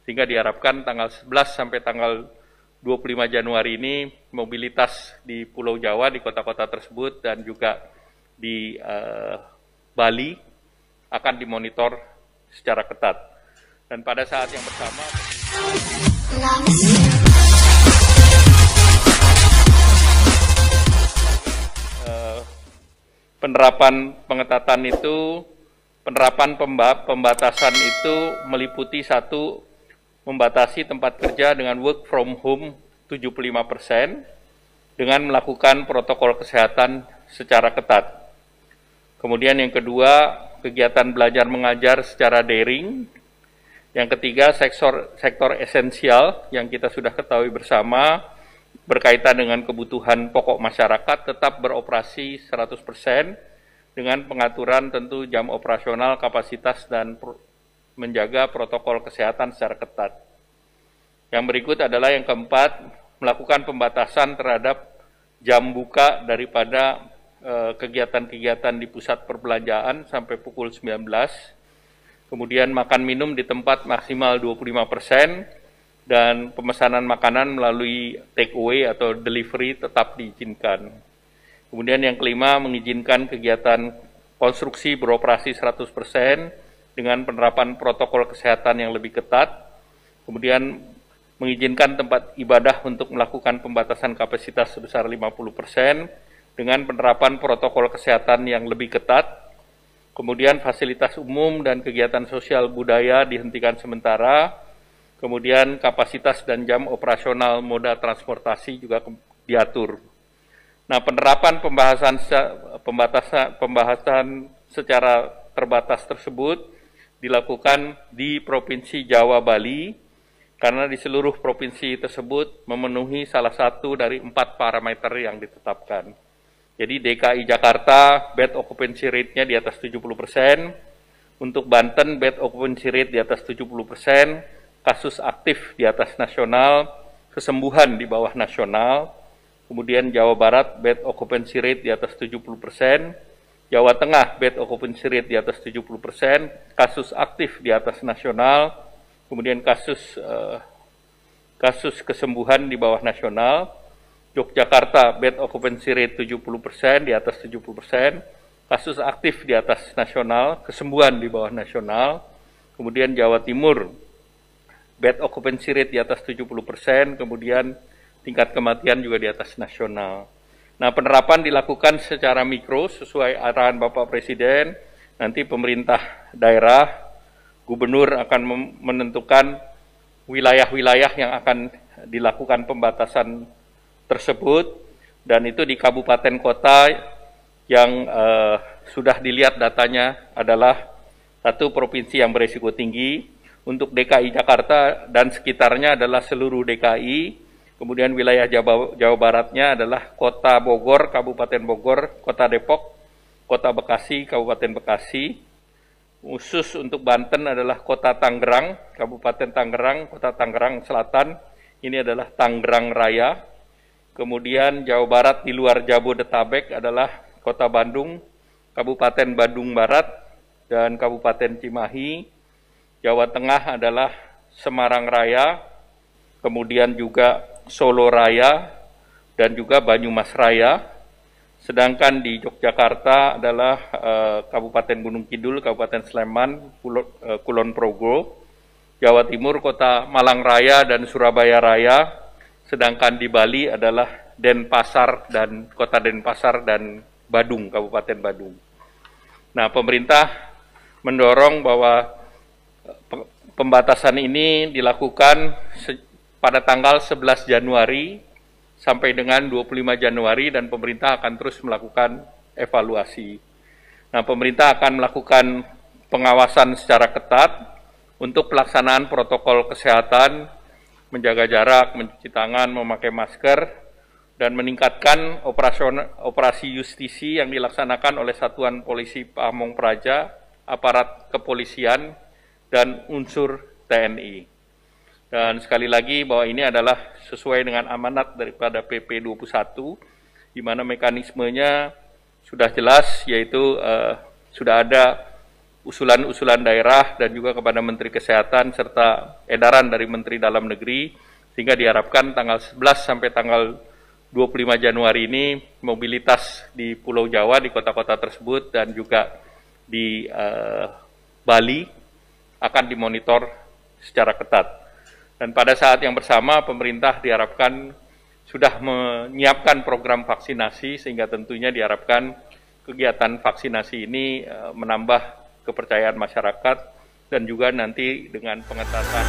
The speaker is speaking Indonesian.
Sehingga diharapkan tanggal 11 sampai tanggal 25 Januari ini mobilitas di Pulau Jawa, di kota-kota tersebut dan juga di Bali akan dimonitor secara ketat. Dan pada saat yang bersama penerapan pengetatan itu, penerapan pembatasan itu meliputi satu, membatasi tempat kerja dengan work from home 75% dengan melakukan protokol kesehatan secara ketat. Kemudian yang kedua, kegiatan belajar mengajar secara daring. Yang ketiga, sektor esensial yang kita sudah ketahui bersama berkaitan dengan kebutuhan pokok masyarakat tetap beroperasi 100% dengan pengaturan tentu jam operasional, kapasitas, dan menjaga protokol kesehatan secara ketat. Yang berikut adalah yang keempat, melakukan pembatasan terhadap jam buka daripada kegiatan-kegiatan di pusat perbelanjaan sampai pukul 19. Kemudian makan minum di tempat maksimal 25%. Dan pemesanan makanan melalui take away atau delivery tetap diizinkan. Kemudian yang kelima, mengizinkan kegiatan konstruksi beroperasi 100% dengan penerapan protokol kesehatan yang lebih ketat. Kemudian mengizinkan tempat ibadah untuk melakukan pembatasan kapasitas sebesar 50% dengan penerapan protokol kesehatan yang lebih ketat. Kemudian fasilitas umum dan kegiatan sosial budaya dihentikan sementara. Kemudian kapasitas dan jam operasional moda transportasi juga diatur. Nah, penerapan pembahasan secara terbatas tersebut dilakukan di Provinsi Jawa Bali karena di seluruh provinsi tersebut memenuhi salah satu dari 4 parameter yang ditetapkan. Jadi DKI Jakarta bed occupancy rate-nya di atas 70%, untuk Banten bed occupancy rate di atas 70%, kasus aktif di atas nasional, kesembuhan di bawah nasional. Kemudian Jawa Barat bed occupancy rate di atas 70%, Jawa Tengah bed occupancy rate di atas 70%, kasus aktif di atas nasional, kemudian kasus kesembuhan di bawah nasional. Yogyakarta bed occupancy rate 70%, di atas 70%, kasus aktif di atas nasional, kesembuhan di bawah nasional. Kemudian Jawa Timur bed occupancy rate di atas 70%, kemudian tingkat kematian juga di atas nasional. Nah, penerapan dilakukan secara mikro sesuai arahan Bapak Presiden. Nanti pemerintah daerah, gubernur akan menentukan wilayah-wilayah yang akan dilakukan pembatasan tersebut, dan itu di kabupaten kota yang sudah dilihat datanya adalah satu provinsi yang berisiko tinggi. Untuk DKI Jakarta dan sekitarnya adalah seluruh DKI, kemudian wilayah Jawa Baratnya adalah Kota Bogor, Kabupaten Bogor, Kota Depok, Kota Bekasi, Kabupaten Bekasi. Khusus untuk Banten adalah Kota Tangerang, Kabupaten Tangerang, Kota Tangerang Selatan, ini adalah Tangerang Raya. Kemudian Jawa Barat di luar Jabodetabek adalah Kota Bandung, Kabupaten Bandung Barat, dan Kabupaten Cimahi. Jawa Tengah adalah Semarang Raya, kemudian juga Solo Raya, dan juga Banyumas Raya. Sedangkan di Yogyakarta adalah Kabupaten Gunung Kidul, Kabupaten Sleman, Kulon Progo. Jawa Timur Kota Malang Raya dan Surabaya Raya. Sedangkan di Bali adalah Denpasar dan Kota Denpasar dan Badung, Kabupaten Badung. Nah, pemerintah mendorong bahwa pembatasan ini dilakukan pada tanggal 11 Januari sampai dengan 25 Januari dan pemerintah akan terus melakukan evaluasi. Nah, pemerintah akan melakukan pengawasan secara ketat untuk pelaksanaan protokol kesehatan, menjaga jarak, mencuci tangan, memakai masker, dan meningkatkan operasi justisi yang dilaksanakan oleh Satuan Polisi Pamong Praja, aparat kepolisian, dan unsur TNI. Dan sekali lagi bahwa ini adalah sesuai dengan amanat daripada PP 21, di mana mekanismenya sudah jelas, yaitu sudah ada usulan-usulan daerah dan juga kepada Menteri Kesehatan serta edaran dari Menteri Dalam Negeri, sehingga diharapkan tanggal 11 sampai tanggal 25 Januari ini mobilitas di Pulau Jawa, di kota-kota tersebut dan juga di Bali akan dimonitor secara ketat. Dan pada saat yang bersama pemerintah diharapkan sudah menyiapkan program vaksinasi, sehingga tentunya diharapkan kegiatan vaksinasi ini menambah kepercayaan masyarakat dan juga nanti dengan pengetatan